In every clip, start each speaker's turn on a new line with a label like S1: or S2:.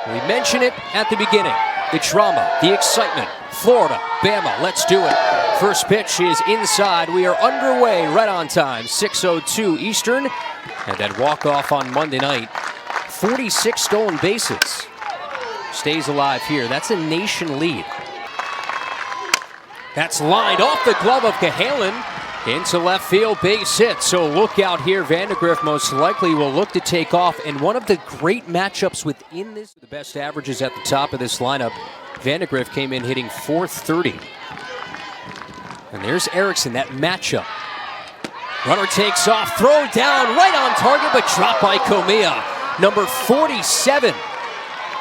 S1: We mentioned it at the beginning. The drama, the excitement. Florida, Bama, let's do it. First pitch is inside. We are underway right on time, 6:02 Eastern. And that walk-off on Monday night. 46 stolen bases. Stays alive here. That's a nation lead. That's lined off the glove of Cahalan. Into left field, base hit. So look out here. Vandegrift most likely will look to take off. And one of the great matchups within this, the best averages at the top of this lineup. Vandegrift came in hitting .430. And there's Erickson, that matchup. Runner takes off, throw down, right on target, but dropped by Comia. Number 47.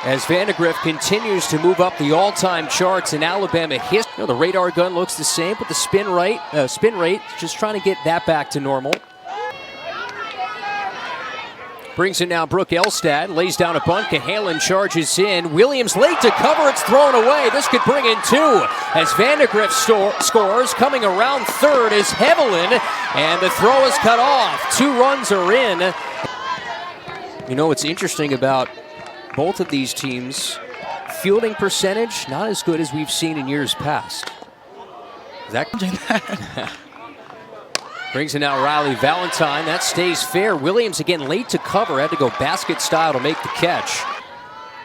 S1: As Vandegrift continues to move up the all-time charts in Alabama history. You know, the radar gun looks the same, but the spin rate, just trying to get that back to normal. Brings in now Brooke Elstad, lays down a bunt. Cahalan charges in. Williams late to cover, it's thrown away. This could bring in two. As Vandegrift scores, coming around third is Hevelin, and the throw is cut off. 2 runs are in. You know what's interesting about both of these teams, fielding percentage, not as good as we've seen in years past. Is that brings in now Riley Valentine. That stays fair. Williams again late to cover. Had to go basket style to make the catch.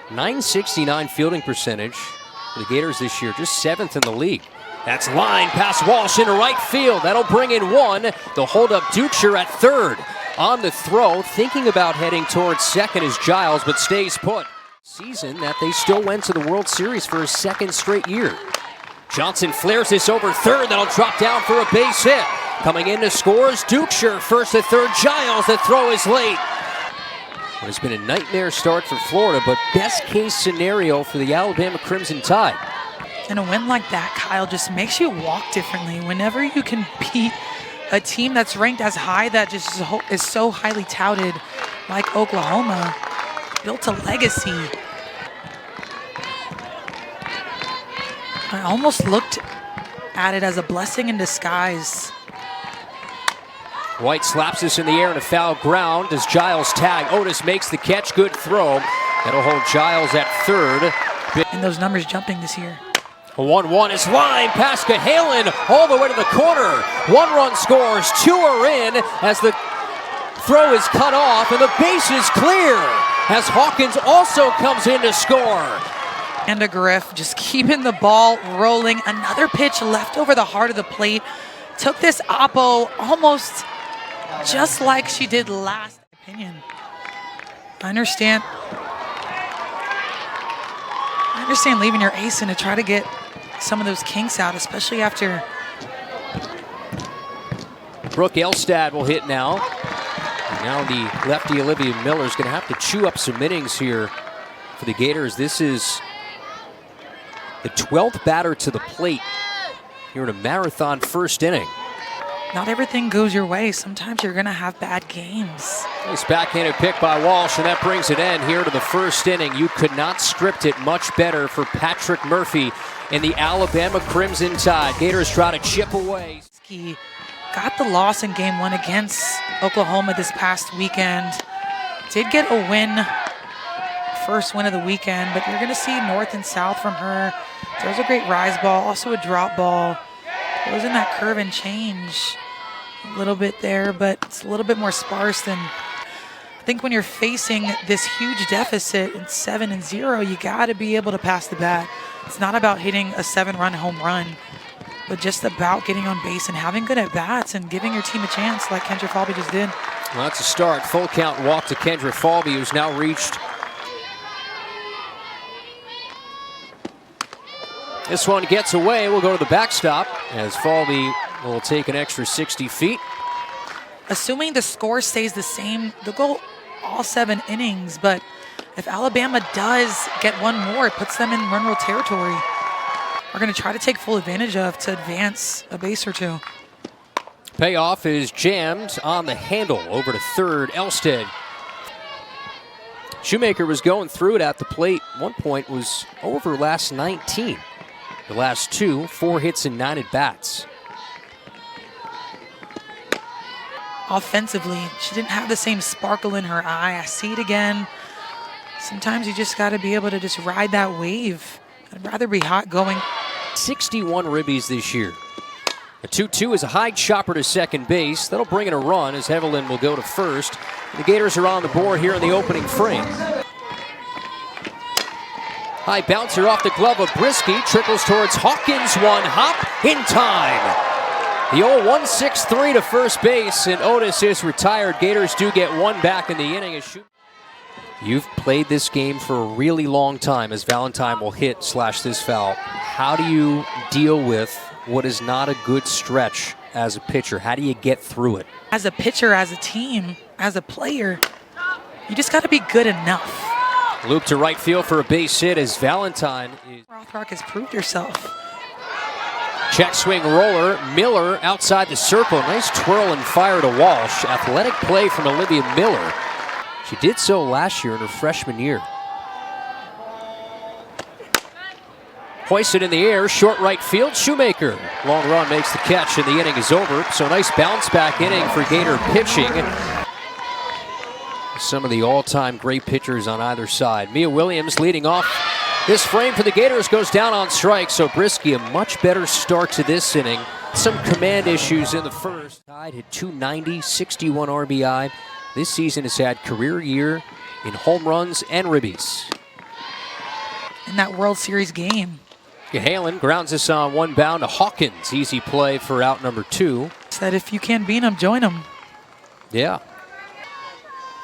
S1: .969 fielding percentage for the Gators this year. Just 7th in the league. That's line past Walsh into right field. That'll bring in one. They'll hold up Ducher at third. On the throw, thinking about heading towards second is Giles, but stays put. Season that they still went to the World Series for a second straight year. Johnson flares this over third. That'll drop down for a base hit. Coming in to scores, Ducher first to third. Giles, the throw is late. It has been a nightmare start for Florida, but best case scenario for the Alabama Crimson Tide.
S2: And a win like that, Kyle, just makes you walk differently. Whenever you can beat a team that's ranked as high, that just is so highly touted, like Oklahoma, built a legacy. I almost looked at it as a blessing in disguise.
S1: White slaps this in the air in a foul ground. Does Giles tag? Otis makes the catch. Good throw. That'll hold Giles at third.
S2: And those numbers jumping this year.
S1: A 1-1 is line past Cahalan all the way to the corner. 1 run scores, 2 are in as the throw is cut off and the base is clear as Hawkins also comes in to score.
S2: Vandegrift just keeping the ball rolling. Another pitch left over the heart of the plate. Took this oppo almost just like she did last. Opinion. I understand leaving your ace in to try to get some of those kinks out, especially after.
S1: Brooke Elstad will hit now. And now the lefty Olivia Miller is going to have to chew up some innings here for the Gators. This is the 12th batter to the plate here in a marathon first inning.
S2: Not everything goes your way. Sometimes you're going to have bad games.
S1: Nice backhanded pick by Walsh, and that brings it in here to the first inning. You could not script it much better for Patrick Murphy and the Alabama Crimson Tide. Gators try to chip away.
S2: He got the loss in game 1 against Oklahoma this past weekend. Did get a win, first win of the weekend, but you're going to see north and south from her. There's a great rise ball, also a drop ball. It was in that curve and change a little bit there, but it's a little bit more sparse than. I think when you're facing this huge deficit in 7-0, you got to be able to pass the bat. It's not about hitting a 7-run home run, but just about getting on base and having good at-bats and giving your team a chance like Kendra Falby just did.
S1: Well, that's a start. Full count walk to Kendra Falby, who's now reached. This one gets away. We'll go to the backstop as Falby will take an extra 60 feet.
S2: Assuming the score stays the same, they'll go all 7 innings, but if Alabama does get one more, it puts them in run rule territory. We're going to try to take full advantage of to advance a base or two.
S1: Payoff is jammed on the handle over to third. Elstad. Shoemaker was going through it at the plate. One point was over last 19. The last 2, 4 hits and 9 at-bats.
S2: Offensively, she didn't have the same sparkle in her eye. I see it again. Sometimes you just got to be able to just ride that wave. I'd rather be hot going.
S1: 61 ribbies this year. A 2-2 is a high chopper to second base. That'll bring in a run as Hevelin will go to first. The Gators are on the board here in the opening frame. High bouncer off the glove of Brisky. Trickles towards Hawkins. One hop in time. The old 1-6-3 to first base, and Otis is retired. Gators do get one back in the inning. You've played this game for a really long time as Valentine will hit / this foul. How do you deal with what is not a good stretch as a pitcher? How do you get through it?
S2: As a pitcher, as a team, as a player, you just got to be good enough.
S1: Loop to right field for a base hit as Valentine.
S2: Rothrock has proved herself.
S1: Check swing roller, Miller outside the circle. Nice twirl and fire to Walsh. Athletic play from Olivia Miller. She did so last year in her freshman year. Hoisted in the air, short right field, Shoemaker. Long run makes the catch and the inning is over. So nice bounce back inning for Gator pitching. Some of the all-time great pitchers on either side. Mia Williams leading off this frame for the Gators, goes down on strike. So Brisky, a much better start to this inning. Some command issues in the first. Tied hit 290, 61 RBI. This season has had career year in home runs and ribbies.
S2: In that World Series game.
S1: Halen grounds this on one bound to Hawkins. Easy play for out number 2.
S2: Said if you can't beat them, join them.
S1: Yeah.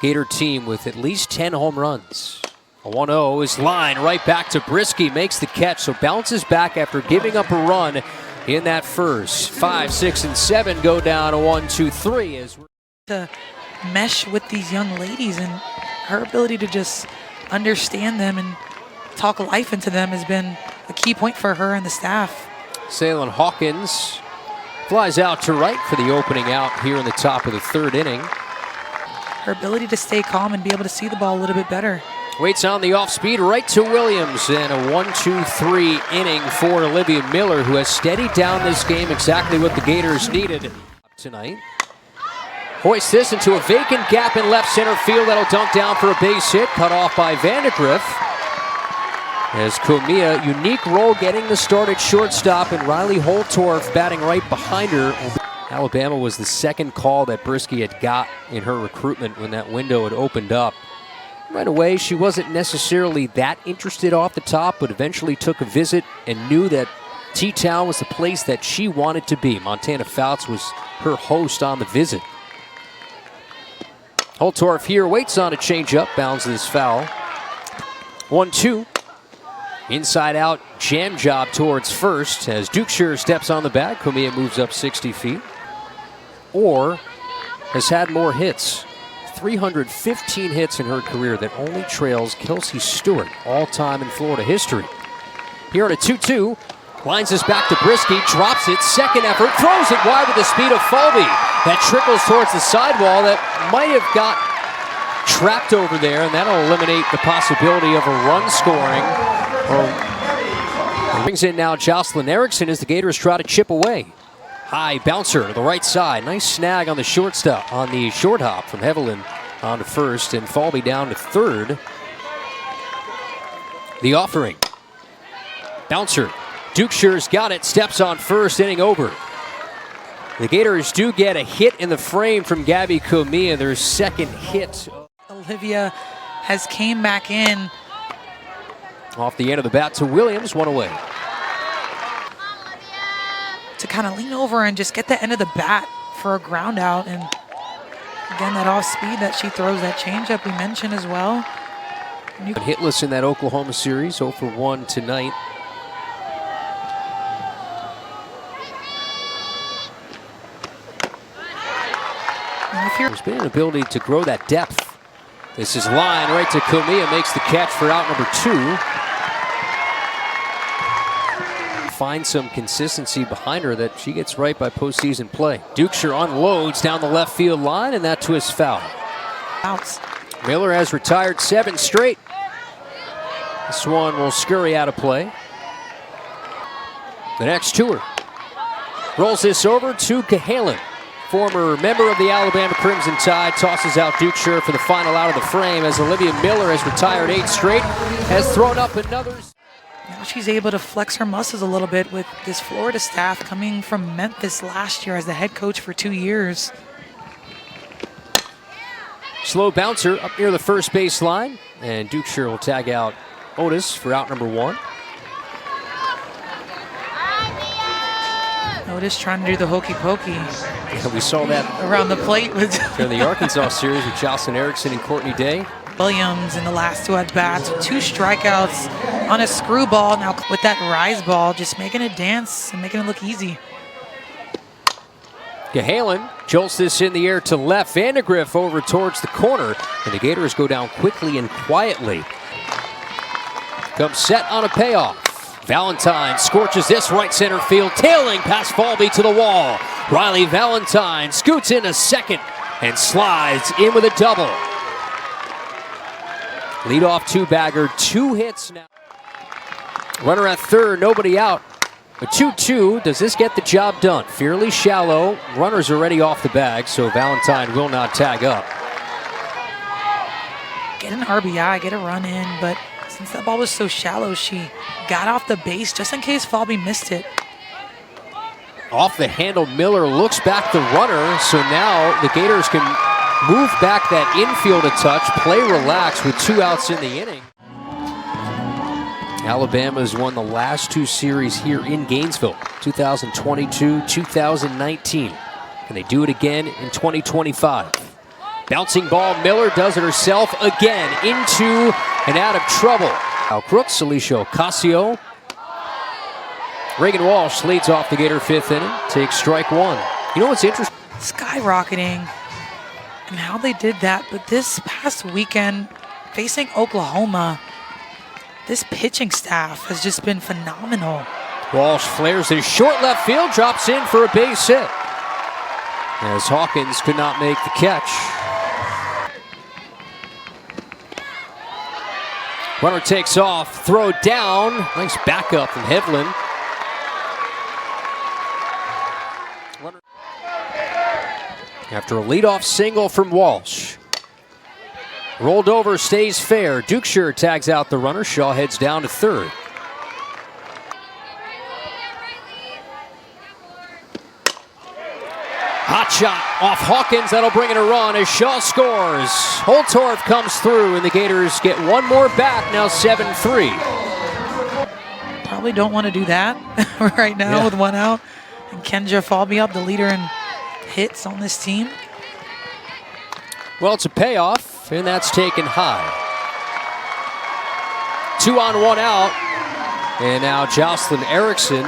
S1: Gator team with at least 10 home runs. A 1-0 is line right back to Brisky. Makes the catch, so bounces back after giving up a run in that first. 5, 6, and 7 go down to 1, 2, 3. As
S2: to mesh with these young ladies, and her ability to just understand them and talk life into them has been a key point for her and the staff.
S1: Salem Hawkins flies out to right for the opening out here in the top of the third inning.
S2: Her ability to stay calm and be able to see the ball a little bit better.
S1: Waits on the off speed right to Williams, and a 1-2-3 inning for Olivia Miller, who has steadied down this game, exactly what the Gators needed tonight. Hoists this into a vacant gap in left center field. That'll dunk down for a base hit, cut off by Vandegrift. As Comia, unique role getting the start at shortstop, and Riley Holtorf batting right behind her. Alabama was the second call that Brisky had got in her recruitment when that window had opened up. Right away, she wasn't necessarily that interested off the top, but eventually took a visit and knew that T-Town was the place that she wanted to be. Montana Fouts was her host on the visit. Holtorf here waits on a changeup, bounces foul. 1-2. Inside out jam job towards first as Dukeshire steps on the bag. Comia moves up 60 feet. Orr has had more hits. 315 hits in her career that only trails Kelsey Stewart, all-time in Florida history. Here at a 2-2, lines this back to Brisky, drops it, second effort, throws it wide with the speed of Falvey. That trickles towards the sidewall that might have got trapped over there, and that'll eliminate the possibility of a run scoring. Brings in now Jocelyn Erickson as the Gators try to chip away. High bouncer to the right side. Nice snag on the shortstop, on the short hop from Hevelin on to first, and Falvey down to third. The offering. Bouncer. Dukeshire's got it, steps on first, inning over. The Gators do get a hit in the frame from Gabby Comia, their second hit.
S2: Olivia has came back in.
S1: Off the end of the bat to Williams, one away.
S2: To kind of lean over and just get the end of the bat for a ground out. And again, that off speed that she throws, that changeup we mentioned as well.
S1: Hitless in that Oklahoma series, 0 for 1 tonight. There's been an ability to grow that depth. This is line right to Comia, makes the catch for out number 2. Find some consistency behind her that she gets right by postseason play. Dukeshire unloads down the left field line, and that twist foul.
S2: Bounce.
S1: Miller has retired 7 straight. This one will scurry out of play. The next to her. Rolls this over to Cahalan. former member of the Alabama Crimson Tide, tosses out Duke Scher for the final out of the frame as Olivia Miller has retired 8 straight, has thrown up another.
S2: Now she's able to flex her muscles a little bit with this Florida staff coming from Memphis last year as the head coach for 2 years.
S1: Slow bouncer up near the first baseline, and Duke Scher will tag out Otis for out number 1.
S2: Otis trying to do the hokey pokey.
S1: Yeah, we saw that
S2: around the plate with
S1: in the Arkansas series with Jocelyn Erickson and Courtney Day.
S2: Williams in the last 2 at-bats, 2 strikeouts on a screwball. Now with that rise ball, just making it dance and making it look easy.
S1: Gahalen jolts this in the air to left. Vandegrift over towards the corner, and the Gators go down quickly and quietly. Comes set on a payoff. Valentine scorches this right center field, tailing past Falby to the wall. Riley Valentine scoots in a second and slides in with a double. Leadoff 2-bagger, 2 hits now. Runner at third, nobody out. A 2-2, does this get the job done? Fairly shallow, runner's already off the bag, so Valentine will not tag up.
S2: Get an RBI, get a run in, but since that ball was so shallow, she got off the base just in case Falby missed it.
S1: Off the handle, Miller looks back the runner, so now the Gators can move back that infield a touch, play relaxed with 2 outs in the inning. Alabama's won the last 2 series here in Gainesville, 2022, 2019. And they do it again in 2025. Bouncing ball, Miller does it herself again into and out of trouble. Al Crooks, Alicia Ocasio. Reagan Walsh leads off the Gator 5th inning, takes strike 1. You know what's interesting?
S2: Skyrocketing and how they did that, but this past weekend facing Oklahoma, this pitching staff has just been phenomenal.
S1: Walsh flares his short left field, drops in for a base hit, as Hawkins could not make the catch. Runner takes off, throw down. Nice backup from Hevlin. After a leadoff single from Walsh. Rolled over, stays fair. Duke Scher tags out the runner. Shaw heads down to third. Hot shot off Hawkins. That'll bring in a run as Shaw scores. Holtorf comes through, and the Gators get one more back, now 7-3.
S2: Probably don't want to do that right now with 1 out. And Kendra Falby up, the leader in hits on this team.
S1: Well, it's a payoff, and that's taken high. 2 on, 1 out. And now Jocelyn Erickson,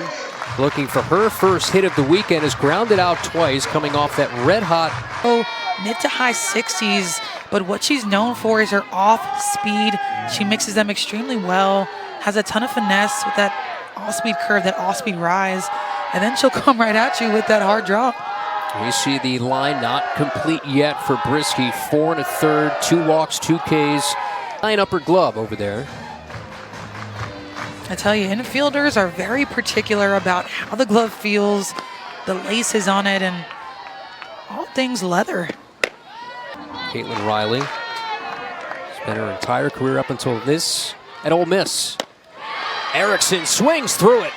S1: looking for her first hit of the weekend, is grounded out twice, coming off that red-hot.
S2: Mid to high 60s, but what she's known for is her off-speed. She mixes them extremely well, has a ton of finesse with that off-speed curve, that off-speed rise, and then she'll come right at you with that hard drop.
S1: You see the line not complete yet for Brisky. 4 1/3, 2 walks, 2 Ks. 9 upper glove over there.
S2: I tell you, infielders are very particular about how the glove feels, the laces on it, and all things leather.
S1: Caitlin Riley spent her entire career up until this at Ole Miss. Erickson swings through it.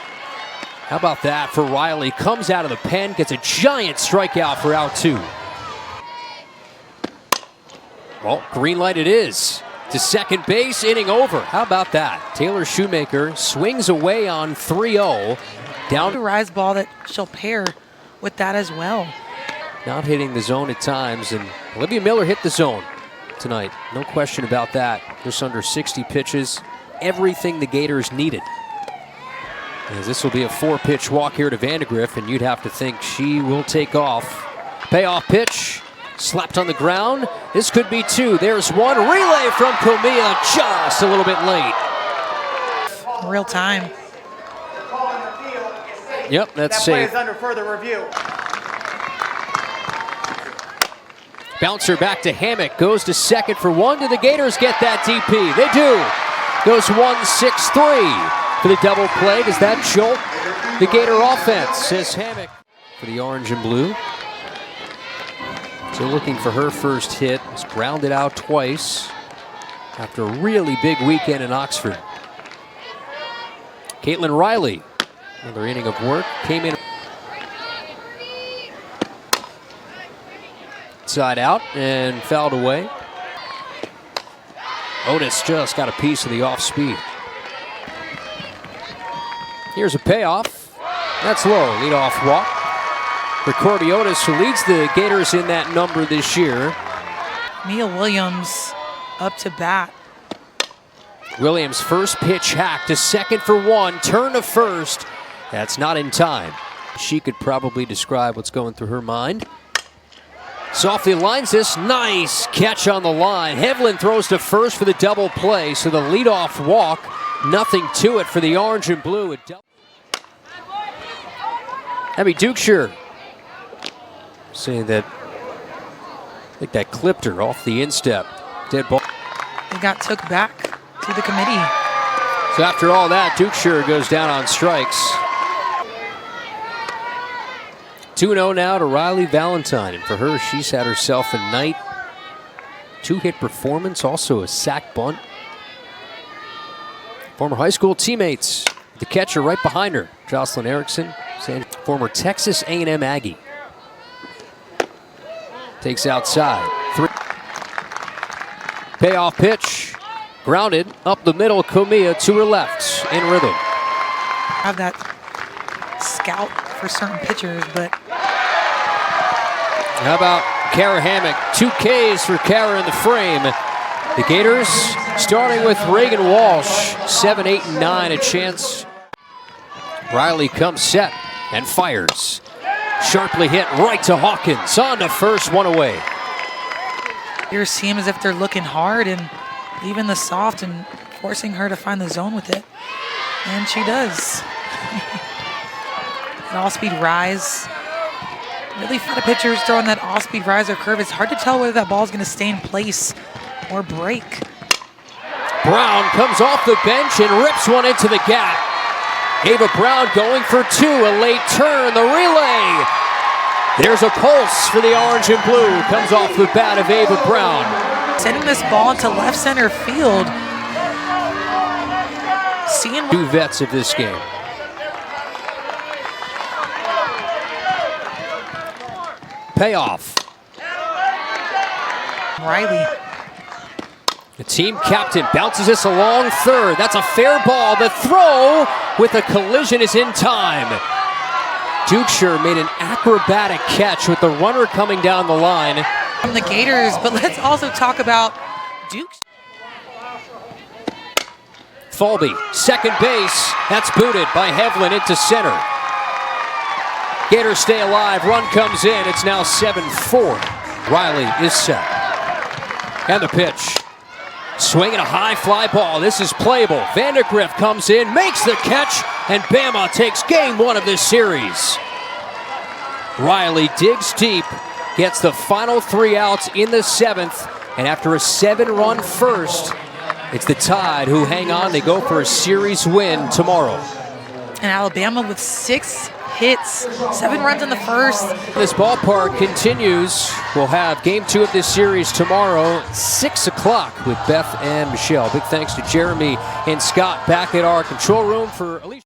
S1: How about that for Riley? Comes out of the pen, gets a giant strikeout for out 2. Well, green light it is. To second base, inning over. How about that? Taylor Shoemaker swings away on 3-0. Down
S2: to rise ball that she'll pair with that as well.
S1: Not hitting the zone at times, and Olivia Miller hit the zone tonight. No question about that. Just under 60 pitches. Everything the Gators needed. As this will be a 4-pitch walk here to Vandegrift, and you'd have to think she will take off. Payoff pitch. Slapped on the ground. This could be 2. There's 1. Relay from Comia, just a little bit late.
S2: Real time.
S1: Yep, that's safe.
S3: That play is under further review.
S1: Bouncer back to Hammock. Goes to second for 1. Do the Gators get that DP? They do. Goes 1-6-3 for the double play. Does that jolt the Gator offense? Says Hammock for the orange and blue. Still looking for her first hit. Was grounded out twice after a really big weekend in Oxford. Caitlin Riley, another inning of work, came in. Side out and fouled away. Otis just got a piece of the off speed. Here's a payoff. That's low. Leadoff walk for Corby Otis, who leads the Gators in that number this year.
S2: Mia Williams up to bat.
S1: Williams' first pitch hacked to second for one, turn to first. That's not in time. She could probably describe what's going through her mind. Softly lines this, nice catch on the line. Hevlin throws to first for the double play, so the leadoff walk, nothing to it for the orange and blue. Abby Dukeshire saying that, I think that clipped her off the instep. Dead ball.
S2: It got took back to the committee.
S1: So after all that, Dukeshire goes down on strikes. 2-0 now to Riley Valentine, and for her, she's had herself a night. 2-hit performance, also a sack bunt. Former high school teammates, the catcher right behind her, Jocelyn Erickson, former Texas A&M Aggie. Takes outside. Payoff pitch, grounded up the middle. Comia to her left, in rhythm.
S2: Have that scout for certain pitchers, but
S1: how about Kara Hammock? 2 Ks for Kara in the frame. The Gators starting with Reagan Walsh, 7, 8, and 9, a chance. Riley comes set and fires. Sharply hit right to Hawkins. On to first, one away.
S2: Gators seem as if they're looking hard and leaving the soft and forcing her to find the zone with it. And she does. An all-speed rise. Really, for the pitchers throwing that off-speed rise or curve, it's hard to tell whether that ball is going to stay in place or break.
S1: Brown comes off the bench and rips one into the gap. Ava Brown going for 2, a late turn, the relay. There's a pulse for the orange and blue. Comes off the bat of Ava Brown.
S2: Sending this ball into left center field. Seeing
S1: 2 vets of this game. Payoff.
S2: Riley.
S1: The team captain bounces this along third. That's a fair ball. The throw with a collision is in time. Dukeshire made an acrobatic catch with the runner coming down the line.
S2: From the Gators, but let's also talk about Duke.
S1: Falby, second base. That's booted by Hevlin into center. Gators stay alive. Run comes in. It's now 7-4. Riley is set. And the pitch. Swinging a high fly ball. This is playable. Vandergrift comes in, makes the catch, and Bama takes game 1 of this series. Riley digs deep, gets the final 3 outs in the 7th, and after a 7-run first, it's the Tide who hang on. They go for a series win tomorrow.
S2: And Alabama with 6 hits, 7 runs in the first.
S1: This ballpark continues. We'll have game 2 of this series tomorrow, 6 o'clock with Beth and Michelle. Big thanks to Jeremy and Scott back at our control room for Alicia.